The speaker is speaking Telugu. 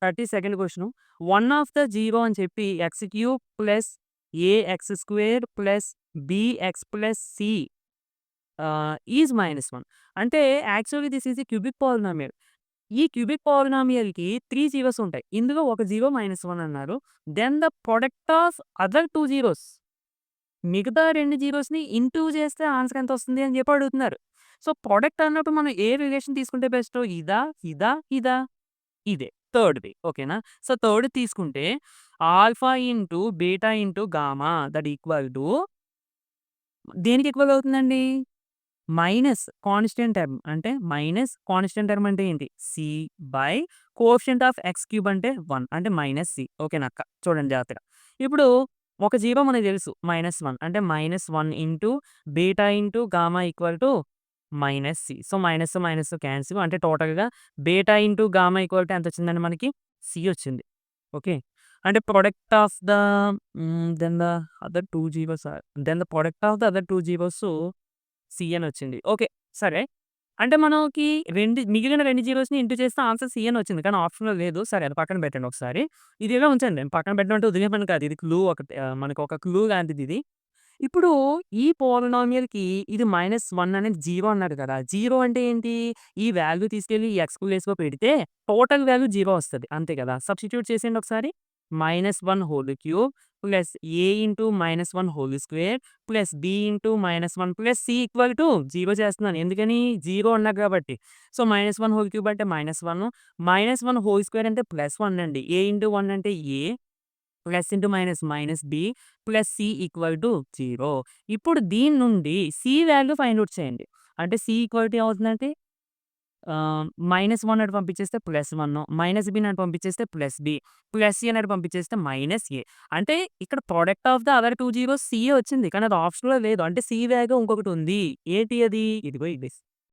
32nd question. One of the 0 అని చెప్పి x cube plus a x square plus b x plus c is -1. అంటే actually this is a cubic polynomial. ఈ క్యూబిక్ పాలినామియల్‌కి 3 జీరోస్ ఉంటాయి. ఇందులో ఒక 0 -1 అన్నారు. Then the product of other 2 zeros. మిగతా 2 జీరోస్‌ని ఇంటూ చేస్తే ఆన్సర్ ఎంతొస్తుంది అని చెప్పి అడుగుతున్నారు. సో, ప్రొడక్ట్ అన్నప్పుడు మనం ఏ రిలేషన్ తీసుకుంటే బెస్టు? ఇదా? ఇదా? ఇదా? ఇదే. థర్డ్‌ది. ఓకేనా? సో, థర్డ్ తీసుకుంటే alpha into beta into gamma that equal to దేనికి ఈక్వల్ అవుతుందండి? మైనస్ కాన్స్టెంట్ టర్మ్ అంటే మైనస్ కాన్స్టెంట్ టర్మ్ అంటే ఏంటి? C by coefficient of x cube అంటే 1 అంటే మైనస్ సి. ఓకేనా అక్క? చూడండి జాగ్రత్తగా. ఇప్పుడు ఒక జీరో మనకు తెలుసు -1 అంటే -1 into beta into gamma equal to minus c. So, minus, minus cancel అంటే టోటల్‌గా beta into gamma equal to ఎంతొచ్చిందండి మనకి? సి వచ్చింది. ఓకే. అంటే product of the then the other 2 zeros then the product of the other 2 zeros c అనొచ్చింది. ఓకే. సరే. అంటే మనకి మిగిలిన 2 జీరోస్‌ని ఇంటూ చేస్తే ఆన్సర్ సి అనొచ్చింది. కానీ ఆప్షన్‌లో లేదు. సరే అది పక్కన పెట్టండి ఒకసారి. ఇది ఇలా ఉంచండి. పక్కన పెట్టడం అంటే వదిలేయమని కాదు. ఇది క్లూ ఒకటి మనకొక క్లూ లాంటిదిది. ఇప్పుడు ఈ పోలినామియల్‌కి ఇది -1 అనేది 0 అన్నారు కదా! 0 అంటే ఏంటి? ఈ వాల్యూ తీసుకెళ్ళి ఈ ఎక్స్ ప్లేస్‌లో పెడితే టోటల్ వాల్యూ 0 వస్తది. అంతే కదా! సబ్స్టిట్యూట్ చేసేయండి ఒకసారి. -1 whole cube plus a into -1 whole square plus b into -1 plus c equal to 0 చేస్తున్నాను. ఎందుకని? 0 అన్నారు కాబట్టి. సో, -1 హోల్ క్యూబ్ అంటే -1, -1 హోల్ స్క్వేర్ అంటే +1 అండి. ఏ ఇంటూ 1 అంటే a plus into minus minus b plus c equal to 0. ఇప్పుడు దీని నుండి సి వాల్యూ ఫైండ్ ఔట్ చేయండి. అంటే సి ఈక్వల్ టు ఏమవుతుందంటే -1 అటు పంపించేస్తే +1, -బి అటు పంపించేస్తే +బి, +సి అటు పంపించేస్తే -ఏ. అంటే ఇక్కడ product of the other 2 zeros CA వచ్చింది. కానీ అది ఆప్షన్‌లో లేదు. అంటే సి వాల్యూ ఇంకొకటి ఉంది. ఏంటి అది? ఇదిగో ఇది.